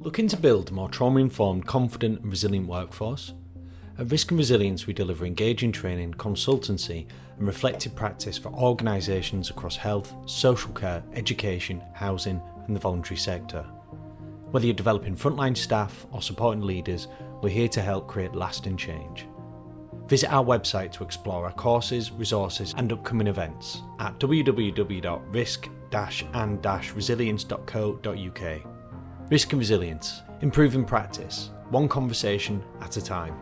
Looking to build a more trauma-informed, confident and resilient workforce? At Risk and Resilience we deliver engaging training, consultancy and reflective practice for organisations across health, social care, education, housing and the voluntary sector. Whether you're developing frontline staff or supporting leaders, we're here to help create lasting change. Visit our website to explore our courses, resources and upcoming events at www.risk-and-resilience.co.uk. Risk and Resilience, improving practice, one conversation at a time.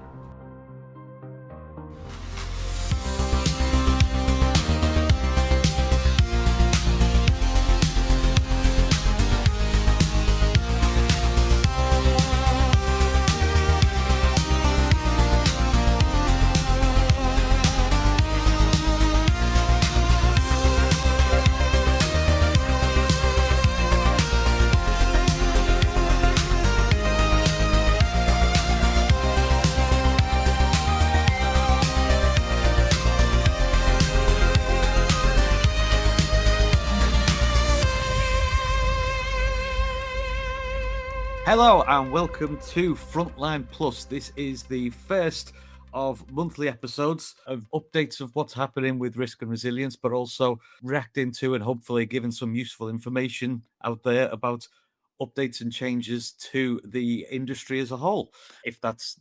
Hello and welcome to Frontline Plus. This is the first of monthly episodes of updates of what's happening with Risk and Resilience, but also reacting to and hopefully giving some useful information out there about updates and changes to the industry as a whole, if that's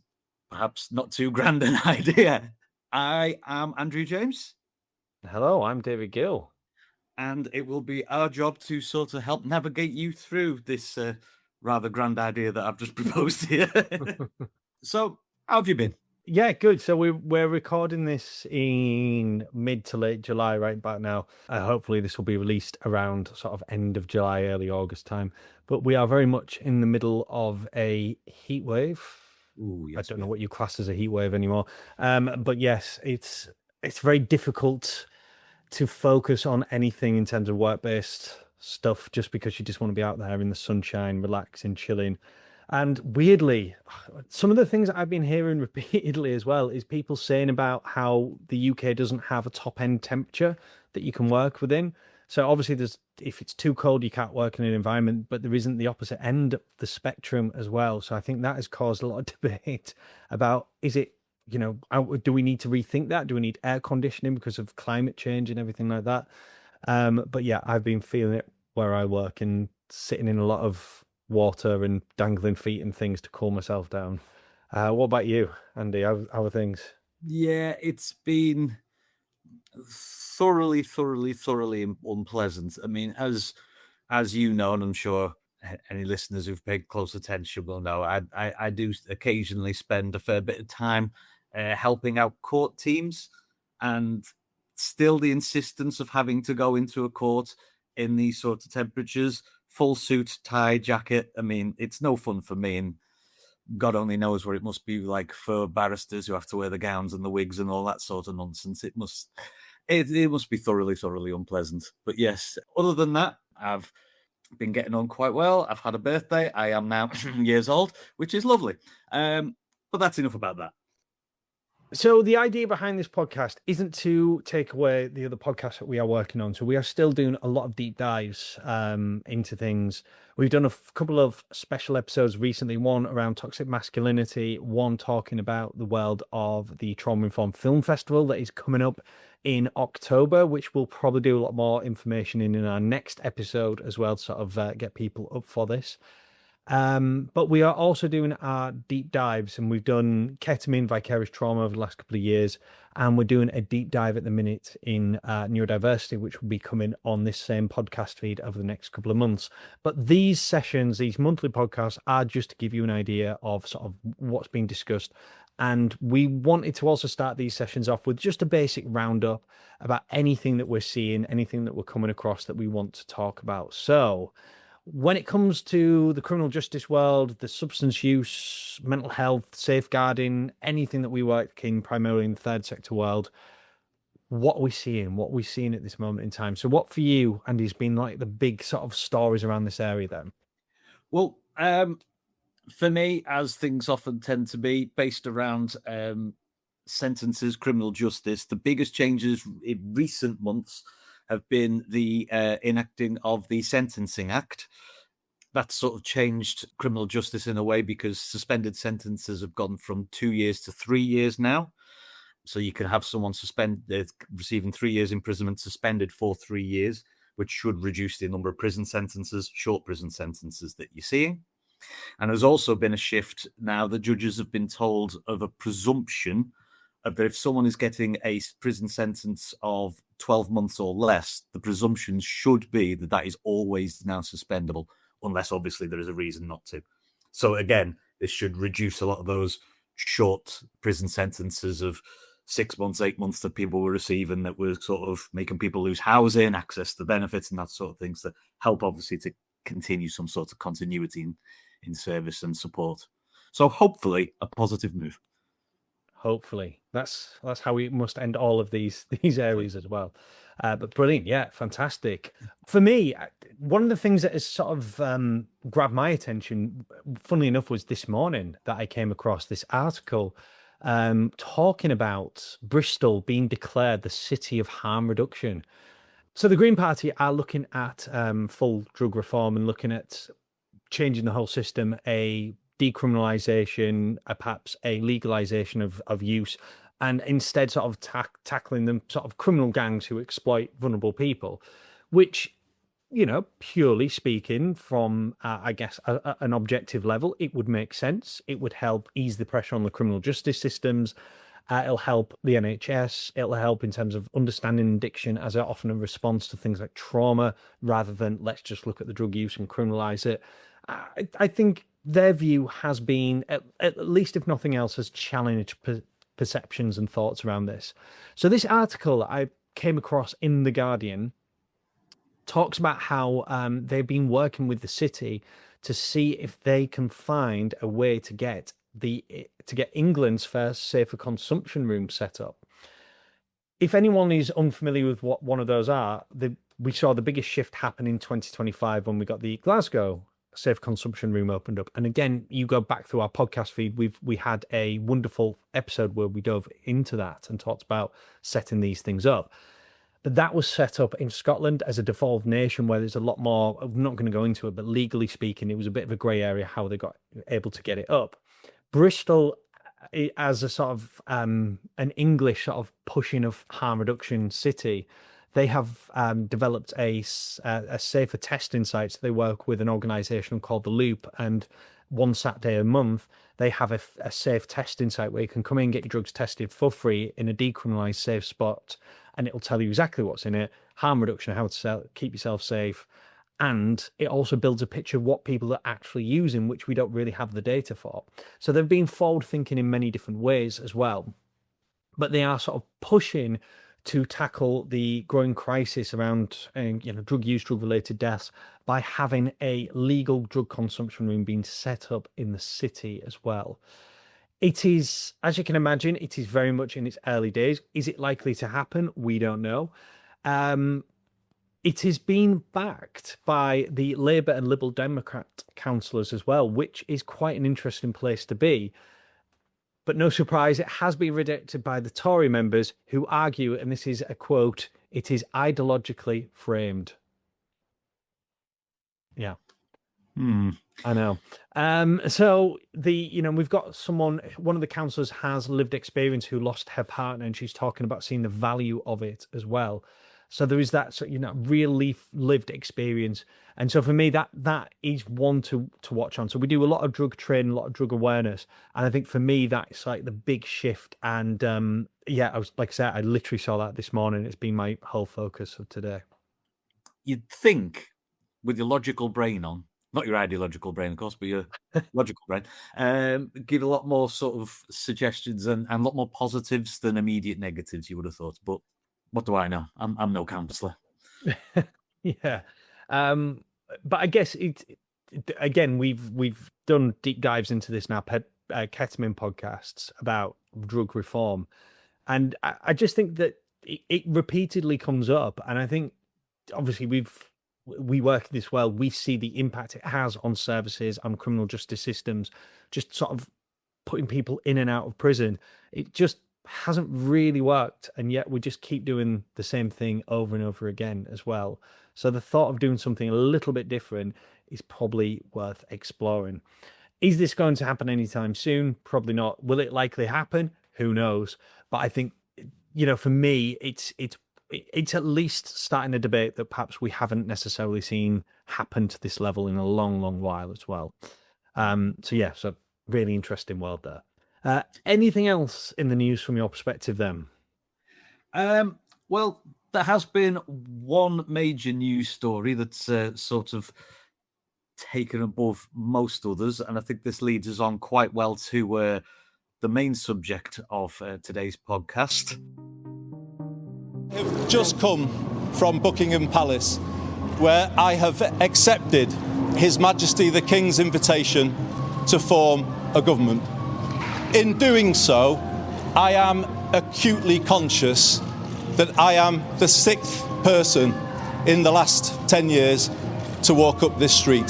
perhaps not too grand an idea. I am Andrew James. Hello, I'm David Gill. And it will be our job to sort of help navigate you through this rather grand idea that I've just proposed here. So, how have you been? Yeah, good. So we're recording this in mid to late July right about now. Hopefully this will be released around sort of end of July, early August time. But we are very much in the middle of a heat wave. Ooh, yes, I don't know what you class as a heat wave anymore. But yes, it's very difficult to focus on anything in terms of work-based stuff just because you just want to be out there in the sunshine, relaxing, chilling. And weirdly, some of the things that I've been hearing repeatedly as well is people saying about how the UK doesn't have a top-end temperature that you can work within. So obviously if it's too cold, you can't work in an environment, but there isn't the opposite end of the spectrum as well. So I think that has caused a lot of debate about, is it, do we need to rethink that? Do we need air conditioning because of climate change and everything like that? But yeah, I've been feeling it where I work and sitting in a lot of water and dangling feet and things to cool myself down. What about you, Andy? How are things? Yeah, it's been thoroughly unpleasant. I mean, as you know, and I'm sure any listeners who've paid close attention will know, I do occasionally spend a fair bit of time helping out court teams, and still the insistence of having to go into a court in these sort of temperatures, full suit, tie, jacket. I mean, it's no fun for me, and God only knows what it must be like for barristers who have to wear the gowns and the wigs and all that sort of nonsense. It must be thoroughly unpleasant. But yes, other than that, I've been getting on quite well. I've had a birthday. I am now years old, which is lovely. But that's enough about that. So the idea behind this podcast isn't to take away the other podcasts that we are working on. So we are still doing a lot of deep dives into things. We've done a couple of special episodes recently, one around toxic masculinity, one talking about the world of the Trauma-Informed Film Festival that is coming up in October, which we'll probably do a lot more information in our next episode as well to sort of get people up for this. But we are also doing our deep dives, and we've done ketamine, vicarious trauma over the last couple of years, and we're doing a deep dive at the minute in neurodiversity, which will be coming on this same podcast feed over the next couple of months. But these sessions, these monthly podcasts, are just to give you an idea of sort of what's being discussed. And we wanted to also start these sessions off with just a basic roundup about anything that we're seeing, anything that we're coming across that we want to talk about. So when it comes to the criminal justice world, the substance use, mental health, safeguarding, anything that we work in primarily in the third sector world, what are we seeing? What are we seeing at this moment in time? So what for you, Andy, has been like the big sort of stories around this area then? Well, for me, as things often tend to be, based around sentences, criminal justice, the biggest changes in recent months have been the enacting of the Sentencing Act, that's sort of changed criminal justice in a way, because suspended sentences have gone from 2 years to 3 years now. So you can have someone receiving 3 years imprisonment suspended for 3 years, which should reduce the number of prison sentences, short prison sentences that you're seeing. And there's also been a shift now. The judges have been told of a presumption of that if someone is getting a prison sentence of 12 months or less, the presumption should be that that is always now suspendable, unless obviously there is a reason not to. So again, this should reduce a lot of those short prison sentences of 6 months, 8 months that people were receiving, that were sort of making people lose housing, access to benefits, and that sort of things, that help obviously to continue some sort of continuity in service and support. So hopefully a positive move. Hopefully, that's how we must end all of these areas as well. But brilliant, yeah, fantastic. For me, one of the things that has sort of grabbed my attention, funnily enough, was this morning that I came across this article talking about Bristol being declared the city of harm reduction. So the Green Party are looking at full drug reform and looking at changing the whole system, a decriminalisation, perhaps a legalisation of use, and instead sort of tackling them sort of criminal gangs who exploit vulnerable people, which, you know, purely speaking from, I guess, an objective level, it would make sense. It would help ease the pressure on the criminal justice systems. It'll help the NHS. It'll help in terms of understanding addiction as often a response to things like trauma, rather than let's just look at the drug use and criminalise it. I think their view has been, at least if nothing else, has challenged perceptions and thoughts around this. So this article I came across in The Guardian talks about how they've been working with the city to see if they can find a way to get England's first safer consumption room set up. If anyone is unfamiliar with what one of those are, we saw the biggest shift happen in 2025 when we got the Glasgow safe consumption room opened up. And again, you go back through our podcast feed, we had a wonderful episode where we dove into that and talked about setting these things up. But that was set up in Scotland as a devolved nation where there's a lot more, I'm not going to go into it, but legally speaking, it was a bit of a grey area how they got able to get it up. Bristol, as a sort of an English sort of pushing of harm reduction city, they have developed a safer testing site. So they work with an organisation called The Loop, and one Saturday a month, they have a safe testing site where you can come in and get your drugs tested for free in a decriminalised safe spot, and it'll tell you exactly what's in it, harm reduction, how to keep yourself safe. And it also builds a picture of what people are actually using, which we don't really have the data for. So they've been forward thinking in many different ways as well. But they are sort of pushing to tackle the growing crisis around drug use, drug-related deaths by having a legal drug consumption room being set up in the city as well. It is, as you can imagine, it is very much in its early days. Is it likely to happen? We don't know. It has been backed by the Labour and Liberal Democrat councillors as well, which is quite an interesting place to be. But no surprise, it has been rejected by the Tory members who argue, and this is a quote, it is ideologically framed. Yeah. I know. So we've got one of the councillors has lived experience who lost her partner, and she's talking about seeing the value of it as well. So there is that real lived experience. And so for me, that is one to watch on. So we do a lot of drug training, a lot of drug awareness. And I think for me, that's like the big shift. And I literally saw that this morning. It's been my whole focus of today. You'd think with your logical brain on, not your ideological brain, of course, but your logical brain, give a lot more sort of suggestions and a lot more positives than immediate negatives, you would have thought. But what do I know? I'm no counsellor. Yeah. But I guess again, we've done deep dives into this now, ketamine podcasts about drug reform. And I just think that it repeatedly comes up. And I think obviously we work this well. We see the impact it has on services, on criminal justice systems, just sort of putting people in and out of prison. It just hasn't really worked, and yet we just keep doing the same thing over and over again as well. So the thought of doing something a little bit different is probably worth exploring. Is this going to happen anytime soon? Probably not. Will it likely happen? Who knows? But I think, for me, it's at least starting a debate that perhaps we haven't necessarily seen happen to this level in a long, long while as well. So really interesting world there. Anything else in the news from your perspective then? Well, there has been one major news story that's sort of taken above most others, and I think this leads us on quite well to the main subject of today's podcast. I've just come from Buckingham Palace, where I have accepted His Majesty the King's invitation to form a government. In doing so, I am acutely conscious that I am the 6th person in the last 10 years to walk up this street,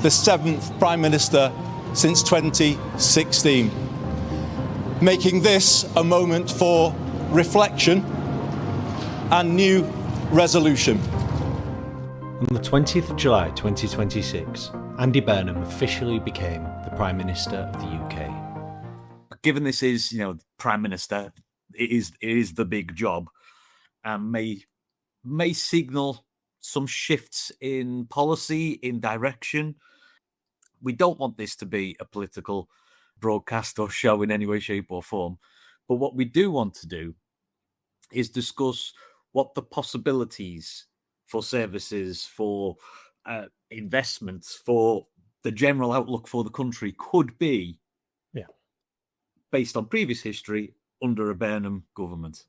the 7th Prime Minister since 2016, making this a moment for reflection and new resolution. On the 20th of July 2026, Andy Burnham officially became the Prime Minister of the UK. Given this is, Prime Minister, it is the big job, and may signal some shifts in policy, in direction. We don't want this to be a political broadcast or show in any way, shape, or form. But what we do want to do is discuss what the possibilities for services, for investments, for the general outlook for the country could be, based on previous history under a Burnham government.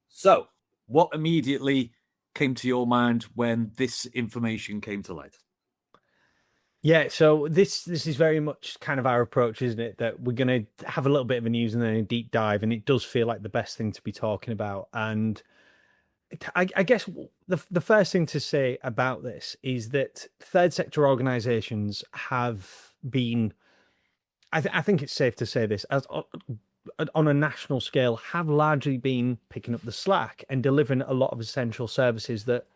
So, what immediately came to your mind when this information came to light? Yeah, so this is very much kind of our approach, isn't it? That we're going to have a little bit of a news and then a deep dive, and it does feel like the best thing to be talking about. And I guess the first thing to say about this is that third sector organisations have been, I think it's safe to say this, as on a national scale, have largely been picking up the slack and delivering a lot of essential services that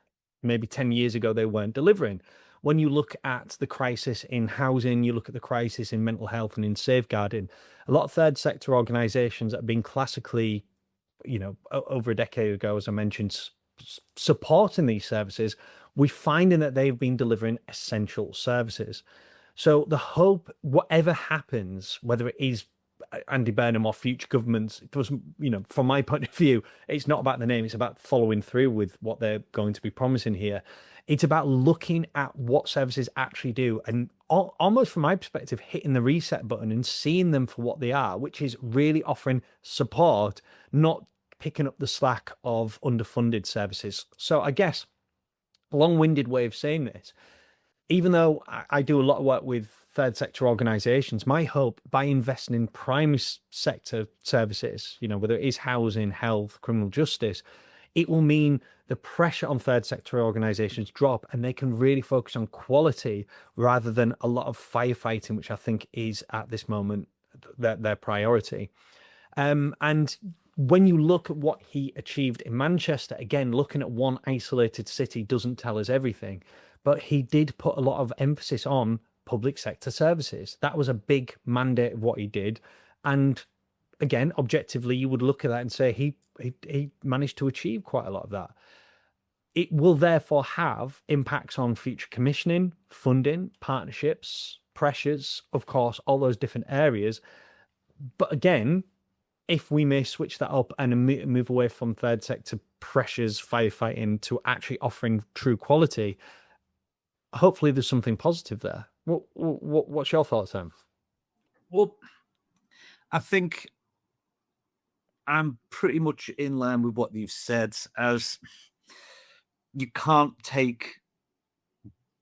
maybe 10 years ago they weren't delivering. When you look at the crisis in housing, you look at the crisis in mental health and in safeguarding, a lot of third sector organisations that have been classically, over a decade ago, as I mentioned, supporting these services, we're finding that they've been delivering essential services. So the hope, whatever happens, whether it is Andy Burnham or future governments, it doesn't, from my point of view, it's not about the name, it's about following through with what they're going to be promising here. It's about looking at what services actually do and almost from my perspective, hitting the reset button and seeing them for what they are, which is really offering support, not picking up the slack of underfunded services. So I guess a long-winded way of saying this, even though I do a lot of work with third sector organisations, my hope by investing in primary sector services, whether it is housing, health, criminal justice, it will mean the pressure on third sector organisations drop and they can really focus on quality rather than a lot of firefighting, which I think is at this moment their priority. And when you look at what he achieved in Manchester, again, looking at one isolated city doesn't tell us everything, but he did put a lot of emphasis on public sector services. That was a big mandate of what he did. And again, objectively, you would look at that and say he managed to achieve quite a lot of that. It will therefore have impacts on future commissioning, funding, partnerships, pressures, of course, all those different areas. But again, if we may switch that up and move away from third sector pressures, firefighting, to actually offering true quality, hopefully there's something positive there. What's your thoughts, Sam? Well, I think I'm pretty much in line with what you've said, as you can't take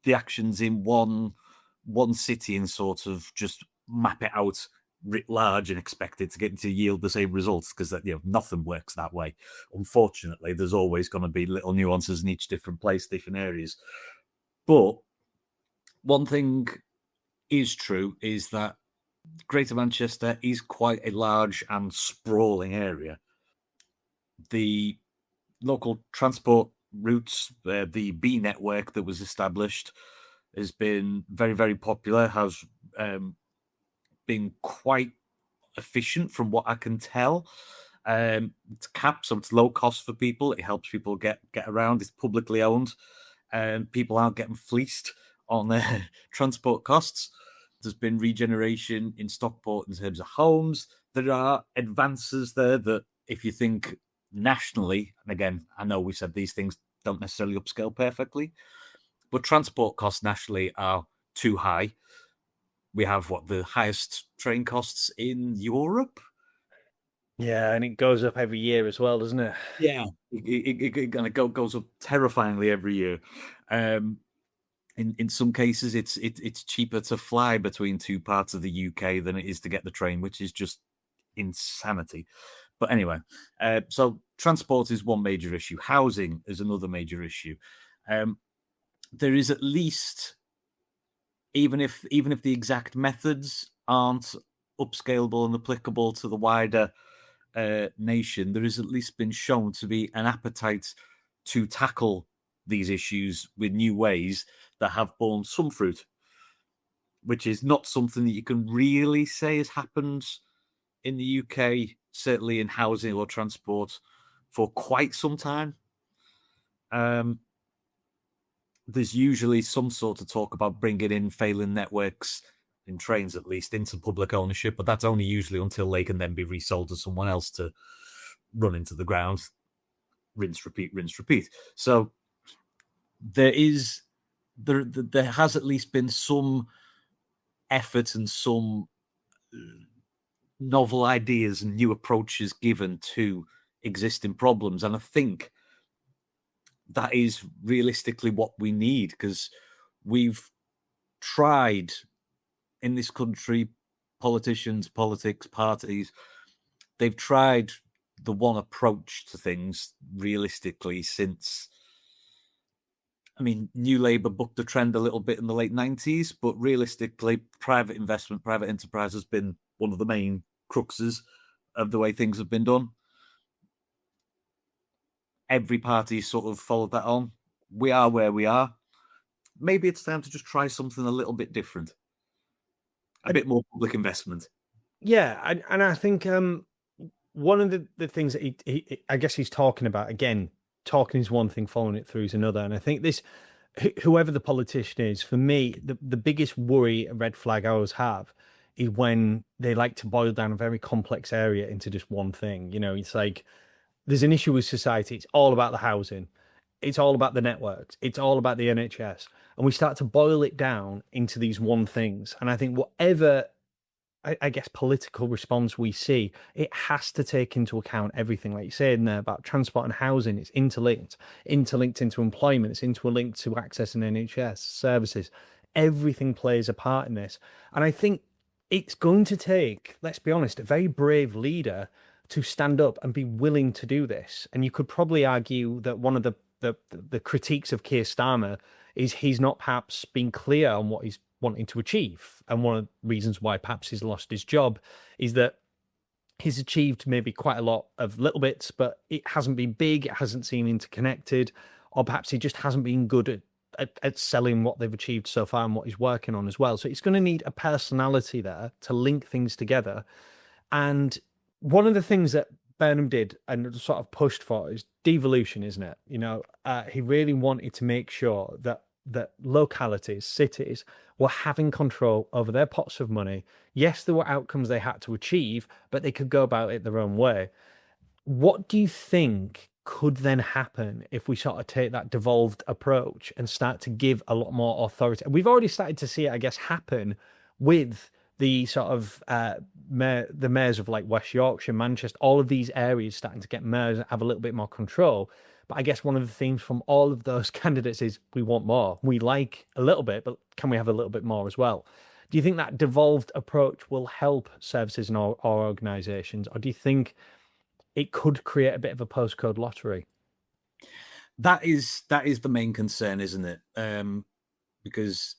the actions in one city and sort of just map it out writ large and expect it to yield the same results, because nothing works that way. Unfortunately, there's always going to be little nuances in each different place, different areas. But one thing is true is that Greater Manchester is quite a large and sprawling area. The local transport routes, the B network that was established, has been very, very popular, has been quite efficient from what I can tell. It's capped, so it's low cost for people. It helps people get around. It's publicly owned, and people aren't getting fleeced on their transport costs. There's been regeneration in Stockport in terms of homes. There are advances there that, if you think nationally, and again, I know we said these things don't necessarily upscale perfectly, but transport costs nationally are too high. We have the highest train costs in Europe. Yeah, and it goes up every year as well, doesn't it? Yeah, it kind of goes up terrifyingly every year. In some cases, it's cheaper to fly between two parts of the UK than it is to get the train, which is just insanity. But anyway, so transport is one major issue. Housing is another major issue. There is at least, even if the exact methods aren't upscalable and applicable to the wider nation, there has at least been shown to be an appetite to tackle these issues with new ways that have borne some fruit, which is not something that you can really say has happened in the UK, certainly in housing or transport, for quite some time. There's usually some sort of talk about bringing in failing networks, in trains at least, into public ownership, but that's only usually until they can then be resold to someone else to run into the ground. Rinse, repeat. So there has at least been some effort and some novel ideas and new approaches given to existing problems. And I think that is realistically what we need, because we've tried in this country, politicians, politics, parties, they've tried the one approach to things realistically since, I mean, New Labour bucked the trend a little bit in the late 90s, but realistically, private investment, private enterprise has been one of the main cruxes of the way things have been done. Every party sort of followed that on. We are where we are. Maybe it's time to just try something a little bit different. A bit more public investment. Yeah, and I think one of the things that he I guess he's talking about, again, talking is one thing, following it through is another. And I think this, whoever the politician is, for me, the biggest worry, a red flag I always have, is when they like to boil down a very complex area into just one thing. You know, it's like there's an issue with society. It's all about the housing. It's all about the networks. It's all about the NHS. And we start to boil it down into these one things. And I think whatever, I guess, political response we see, it has to take into account everything. Like you said in there about transport and housing, it's interlinked into employment, it's interlinked to accessing NHS services. Everything plays a part in this. And I think it's going to take, let's be honest, a very brave leader to stand up and be willing to do this. And you could probably argue that one of the critiques of Keir Starmer is he's not perhaps been clear on what he's wanting to achieve. And one of the reasons why perhaps he's lost his job is that he's achieved maybe quite a lot of little bits, but it hasn't been big, it hasn't seemed interconnected, or perhaps he just hasn't been good at selling what they've achieved so far and what he's working on as well. So it's going to need a personality there to link things together. And one of the things that Burnham did and sort of pushed for is devolution, isn't it? You know, he really wanted to make sure that localities, cities, were having control over their pots of money. Yes, there were outcomes they had to achieve, but they could go about it their own way. What do you think could then happen if we sort of take that devolved approach and start to give a lot more authority? And we've already started to see it, I guess, happen with the sort of the mayors of like West Yorkshire, Manchester, all of these areas starting to get mayors and have a little bit more control. But I guess one of the themes from all of those candidates is we want more. We like a little bit, but can we have a little bit more as well? Do you think that devolved approach will help services and or organisations, or do you think it could create a bit of a postcode lottery? That is the main concern, isn't it? Because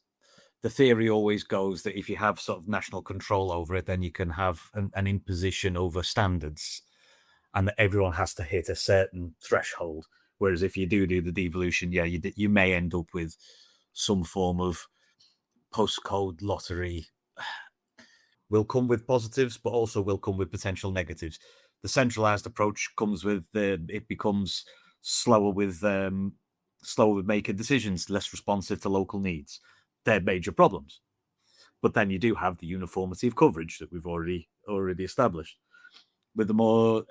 the theory always goes that if you have sort of national control over it, then you can have an imposition over standards, and that everyone has to hit a certain threshold. Whereas if you do the devolution, yeah, you may end up with some form of postcode lottery will come with positives, but also will come with potential negatives. The centralized approach comes with it becomes slower with making decisions, less responsive to local needs. They're major problems. But then you do have the uniformity of coverage that we've already established. With the more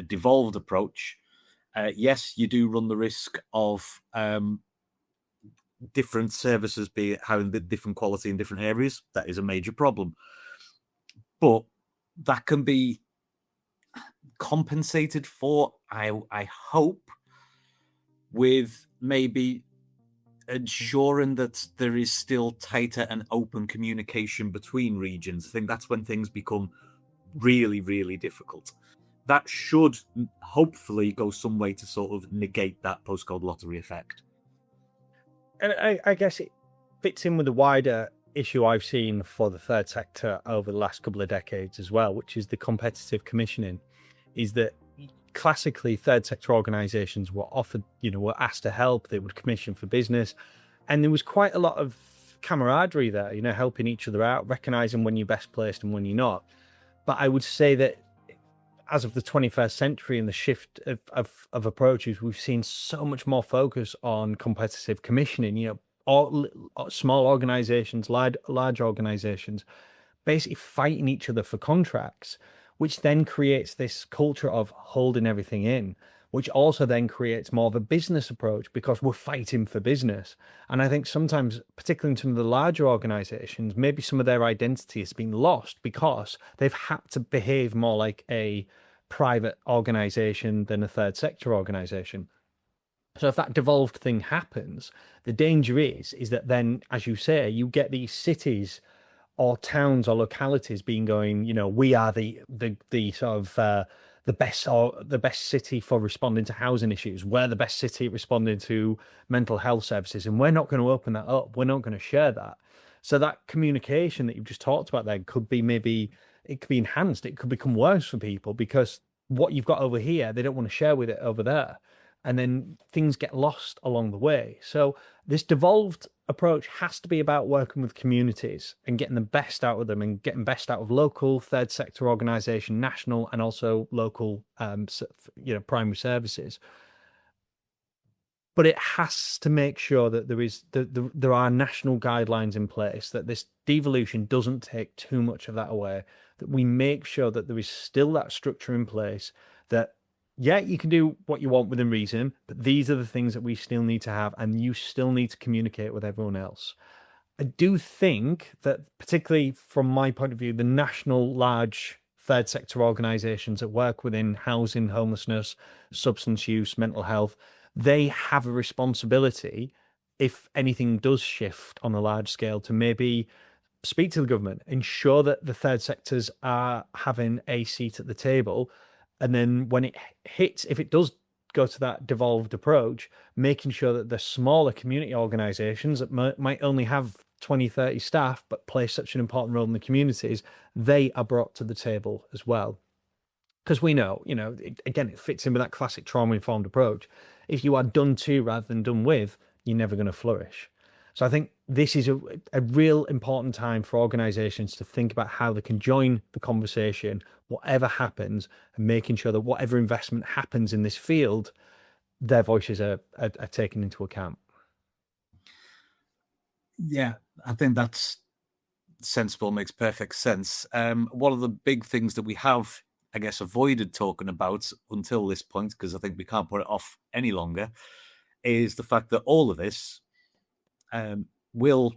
devolved approach, yes, you do run the risk of different services having different quality in different areas. That is a major problem. But that can be compensated for, I hope, with maybe ensuring that there is still tighter and open communication between regions. I think that's when things become really, really difficult. That should hopefully go some way to sort of negate that postcode lottery effect. And I guess it fits in with the wider issue I've seen for the third sector over the last couple of decades as well, which is the competitive commissioning. Is that classically third sector organisations were offered, were asked to help, they would commission for business. And there was quite a lot of camaraderie there, helping each other out, recognising when you're best placed and when you're not. But I would say that as of the 21st century and the shift of approaches, we've seen so much more focus on competitive commissioning, all small organisations, large organisations, basically fighting each other for contracts, which then creates this culture of holding everything in, which also then creates more of a business approach because we're fighting for business. And I think sometimes, particularly in some of the larger organizations, maybe some of their identity has been lost because they've had to behave more like a private organization than a third sector organization. So if that devolved thing happens, the danger is that then, as you say, you get these cities or towns or localities going, we are the sort of the best city for responding to housing issues. We're the best city at responding to mental health services, and we're not going to open that up. We're not going to share that. So that communication that you've just talked about there could be it could be enhanced. It could become worse for people because what you've got over here, they don't want to share with it over there. And then things get lost along the way. So this devolved approach has to be about working with communities and getting the best out of them and getting best out of local third sector organisation, national and also local, primary services. But it has to make sure that there are national guidelines in place, that this devolution doesn't take too much of that away, that we make sure that there is still that structure in place, that yeah, you can do what you want within reason, but these are the things that we still need to have, and you still need to communicate with everyone else. I do think that, particularly from my point of view, the national large third sector organisations that work within housing, homelessness, substance use, mental health, they have a responsibility, if anything does shift on a large scale, to maybe speak to the government, ensure that the third sectors are having a seat at the table. And then when it hits, if it does go to that devolved approach, making sure that the smaller community organisations that might only have 20, 30 staff, but play such an important role in the communities, they are brought to the table as well. Because we know, again, it fits in with that classic trauma-informed approach. If you are done to rather than done with, you're never going to flourish. So I think this is a real important time for organisations to think about how they can join the conversation, whatever happens, and making sure that whatever investment happens in this field, their voices are taken into account. Yeah, I think that's sensible, makes perfect sense. One of the big things that we have, I guess, avoided talking about until this point, because I think we can't put it off any longer, is the fact that all of this will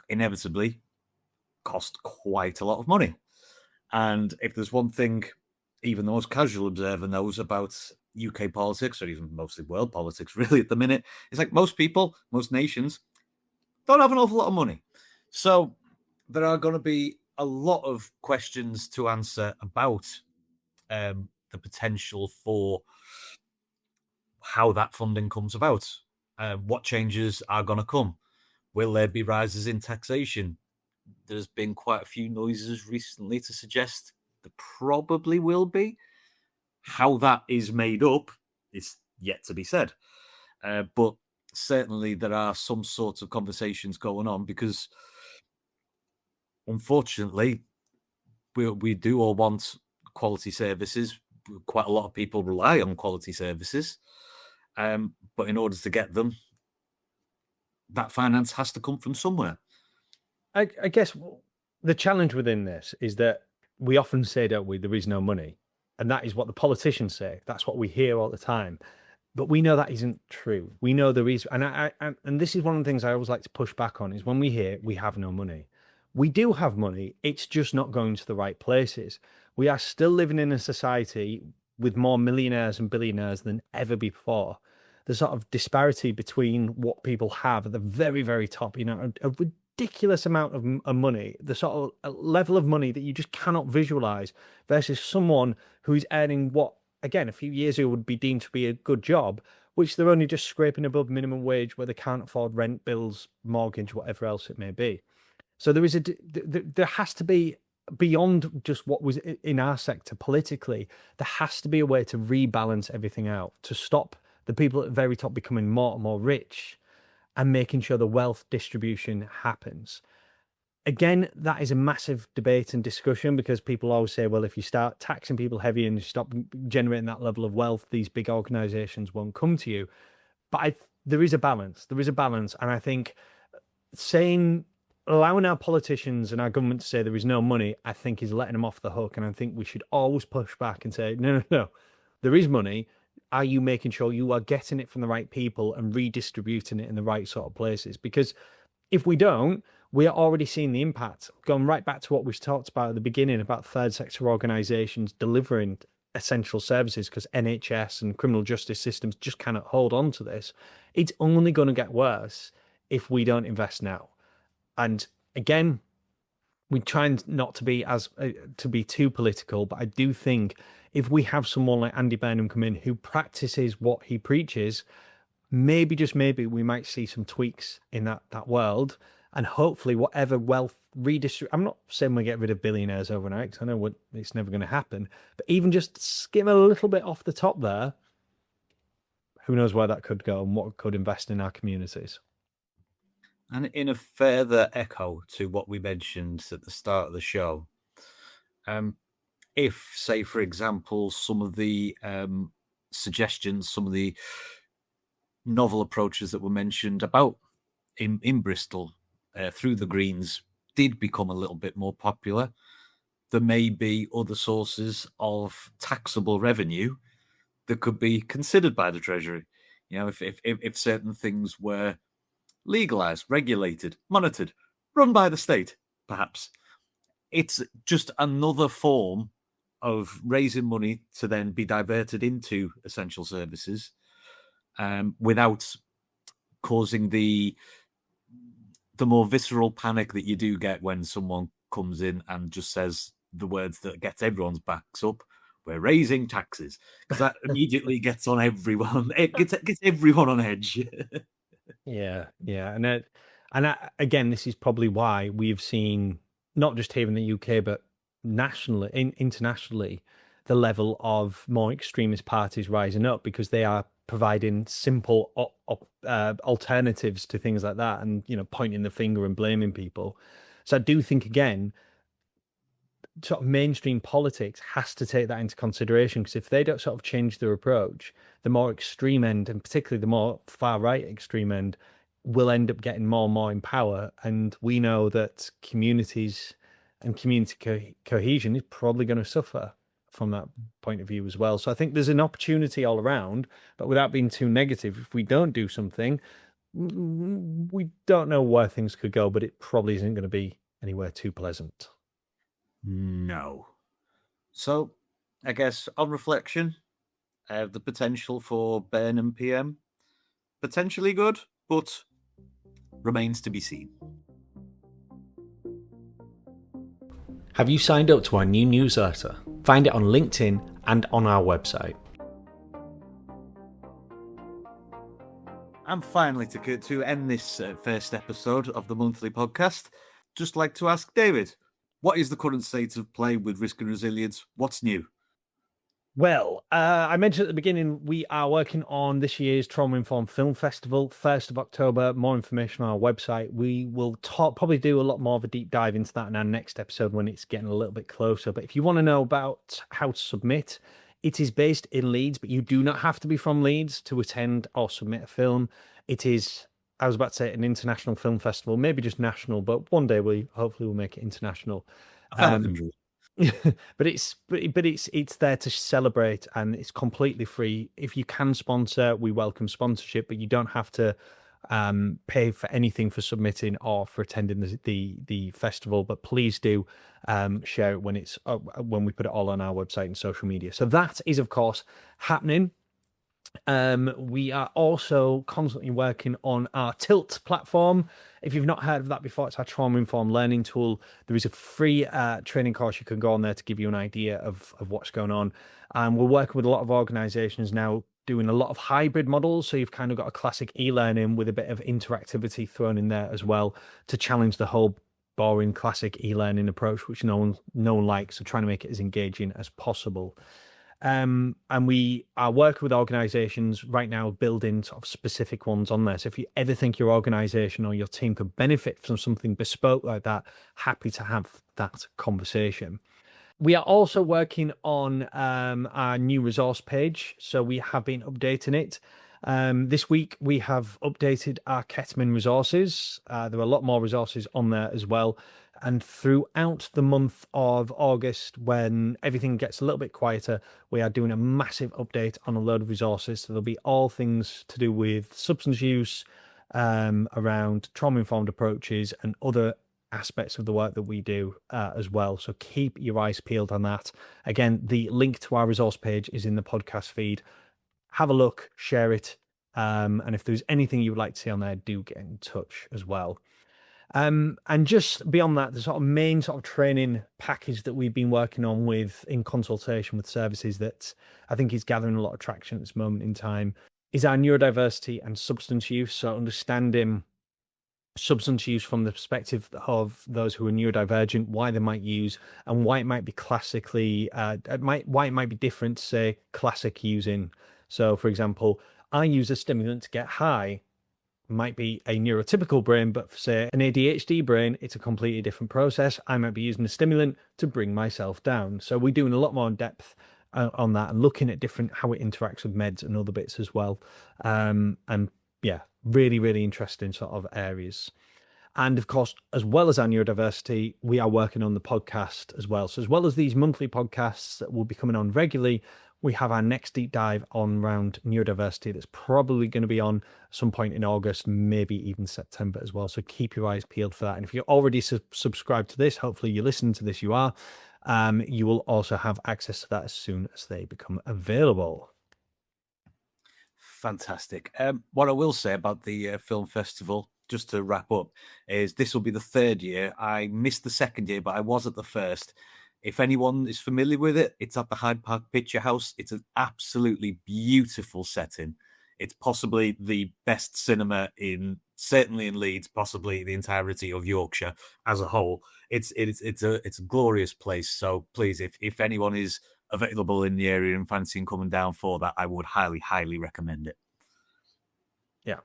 inevitably cost quite a lot of money. And if there's one thing even the most casual observer knows about UK politics, or even mostly world politics really at the minute, it's like most people, most nations, don't have an awful lot of money. So there are going to be a lot of questions to answer about the potential for how that funding comes about. What changes are going to come? Will there be rises in taxation? There's been quite a few noises recently to suggest there probably will be. How that is made up is yet to be said. But certainly there are some sorts of conversations going on, because unfortunately we do all want quality services. Quite a lot of people rely on quality services, but in order to get them, that finance has to come from somewhere. I guess the challenge within this is that we often say, don't we, there is no money. And that is what the politicians say. That's what we hear all the time. But we know that isn't true. We know there is. And this is one of the things I always like to push back on, is when we hear we have no money. We do have money. It's just not going to the right places. We are still living in a society with more millionaires and billionaires than ever before. The sort of disparity between what people have at the very, very top, a ridiculous amount of money, the sort of level of money that you just cannot visualize, versus someone who's earning what, again, a few years ago would be deemed to be a good job, which they're only just scraping above minimum wage, where they can't afford rent, bills, mortgage, whatever else it may be. So there has to be, beyond just what was in our sector politically, there has to be a way to rebalance everything out, to stop the people at the very top becoming more and more rich, and making sure the wealth distribution happens. Again, that is a massive debate and discussion, because people always say, well, if you start taxing people heavy and you stop generating that level of wealth, these big organizations won't come to you. But there is a balance. There is a balance. And I think allowing our politicians and our government to say there is no money, I think is letting them off the hook. And I think we should always push back and say, no, there is money. Are you making sure you are getting it from the right people and redistributing it in the right sort of places? Because if we don't, we are already seeing the impact. Going right back to what we talked about at the beginning about third sector organisations delivering essential services, because NHS and criminal justice systems just cannot hold on to this. It's only going to get worse if we don't invest now. And again, we try not to be too political, but I do think if we have someone like Andy Burnham come in who practices what he preaches, maybe, just maybe, we might see some tweaks in that world, and hopefully whatever wealth redistribute. I'm not saying we get rid of billionaires overnight, because I know it's never going to happen, but even just skim a little bit off the top there, who knows where that could go and what could invest in our communities. And in a further echo to what we mentioned at the start of the show, if, say, for example, some of the suggestions, some of the novel approaches that were mentioned about in Bristol through the Greens did become a little bit more popular, there may be other sources of taxable revenue that could be considered by the Treasury. If certain things were legalized, regulated, monitored, run by the state, perhaps. It's just another form of raising money to then be diverted into essential services, without causing the more visceral panic that you do get when someone comes in and just says the words that gets everyone's backs up. We're raising taxes, because that immediately gets on everyone. It gets everyone on edge. Yeah, and again, this is probably why we've seen, not just here in the UK, but nationally, internationally, the level of more extremist parties rising up, because they are providing simple alternatives to things like that, and pointing the finger and blaming people. So I do think, again, sort of mainstream politics has to take that into consideration, because if they don't sort of change their approach, the more extreme end, and particularly the more far right extreme end, will end up getting more and more in power. And we know that communities and community cohesion is probably going to suffer from that point of view as well. So I think there's an opportunity all around, but without being too negative, if we don't do something, we don't know where things could go, but it probably isn't going to be anywhere too pleasant. No. So, I guess on reflection, the potential for Burnham PM, potentially good, but remains to be seen. Have you signed up to our new newsletter? Find it on LinkedIn and on our website. And finally, to end this first episode of the monthly podcast, just like to ask David, what is the current state of play with risk and resilience? What's new? Well, I mentioned at the beginning, we are working on this year's Trauma Informed Film Festival, 1st of October. More information on our website. We will probably do a lot more of a deep dive into that in our next episode when it's getting a little bit closer. But if you want to know about how to submit, it is based in Leeds, but you do not have to be from Leeds to attend or submit a film. It is, I was about to say, an international film festival, maybe just national, but one day hopefully we'll make it international. But it's there to celebrate, and it's completely free. If you can sponsor, we welcome sponsorship, but you don't have to pay for anything for submitting or for attending the festival. But please do share it when we put it all on our website and social media. So that is, of course, happening. We are also constantly working on our Tilt platform. If you've not heard of that before, it's our trauma-informed learning tool. There is a free training course you can go on there to give you an idea of what's going on. And we're working with a lot of organizations now doing a lot of hybrid models. So you've kind of got a classic e-learning with a bit of interactivity thrown in there as well to challenge the whole boring classic e-learning approach, which no one likes. So trying to make it as engaging as possible. And we are working with organizations right now, building sort of specific ones on there. So if you ever think your organization or your team could benefit from something bespoke like that, happy to have that conversation. We are also working on our new resource page. So we have been updating it. This week, we have updated our ketamine resources. There are a lot more resources on there as well. And throughout the month of August, when everything gets a little bit quieter, we are doing a massive update on a load of resources. So there'll be all things to do with substance use, around trauma-informed approaches and other aspects of the work that we do as well. So keep your eyes peeled on that. Again, the link to our resource page is in the podcast feed. Have a look, share it. And if there's anything you would like to see on there, do get in touch as well. And just beyond that, the sort of main sort of training package that we've been working on in consultation with services that I think is gathering a lot of traction at this moment in time is our neurodiversity and substance use. So understanding substance use from the perspective of those who are neurodivergent, why they might use, and why it might be classically, why it might be different to, say, classic using. So, for example, I use a stimulant to get high. Might be a neurotypical brain, but for, say, an ADHD brain, it's a completely different process. I might be using a stimulant to bring myself down. So we're doing a lot more in depth on that and looking at how it interacts with meds and other bits as well. And yeah, really, really interesting sort of areas. And of course, as well as our neurodiversity, we are working on the podcast as well. So as well as these monthly podcasts that will be coming on regularly, we have our next deep dive on around neurodiversity that's probably going to be on some point in August, maybe even September as well. So keep your eyes peeled for that. And if you're already subscribed to this, hopefully you're listening to this, you are. You will also have access to that as soon as they become available. Fantastic. What I will say about the film festival, just to wrap up, is this will be the third year. I missed the second year, but I was at the first. If anyone is familiar with it, it's at the Hyde Park Picture House. It's an absolutely beautiful setting. It's possibly the best cinema certainly in Leeds, possibly the entirety of Yorkshire as a whole. It's a glorious place. So please, if anyone is available in the area and fancying coming down for that, I would highly, highly recommend it. Yeah,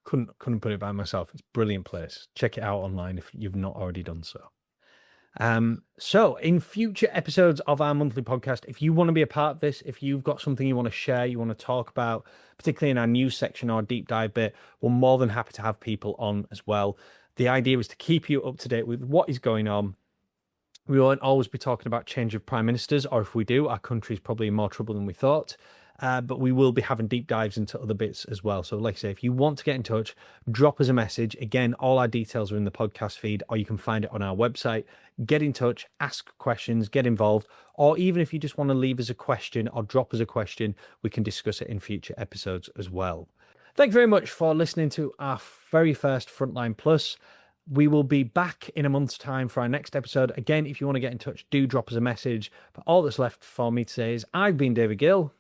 couldn't put it by myself. It's a brilliant place. Check it out online if you've not already done so. So in future episodes of our monthly podcast, if you want to be a part of this, if you've got something you want to share, you want to talk about, particularly in our news section or deep dive bit, we're more than happy to have people on as well. The idea is to keep you up to date with what is going on. We won't always be talking about change of prime ministers, or if we do, our country is probably in more trouble than we thought. But we will be having deep dives into other bits as well. So like I say, if you want to get in touch, drop us a message. Again, all our details are in the podcast feed, or you can find it on our website. Get in touch, ask questions, get involved, or even if you just want to leave us a question or drop us a question, we can discuss it in future episodes as well. Thank you very much for listening to our very first Frontline Plus. We will be back in a month's time for our next episode. Again, if you want to get in touch, do drop us a message. But all that's left for me to say is I've been David Gill.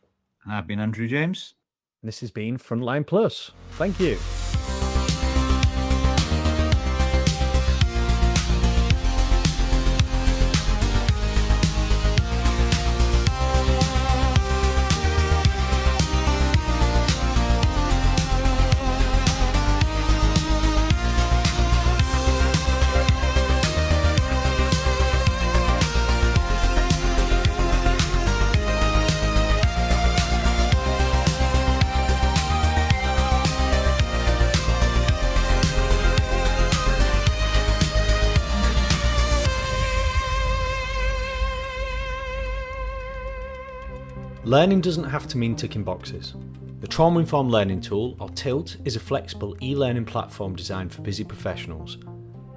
And I've been Andrew James. And this has been Frontline Plus. Thank you. Learning doesn't have to mean ticking boxes. The Trauma Informed Learning Tool, or TILT, is a flexible e-learning platform designed for busy professionals.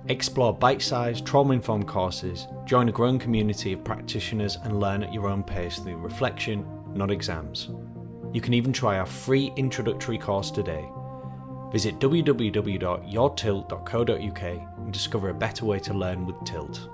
Explore bite-sized, trauma-informed courses, join a growing community of practitioners and learn at your own pace through reflection, not exams. You can even try our free introductory course today. Visit www.yourtilt.co.uk and discover a better way to learn with TILT.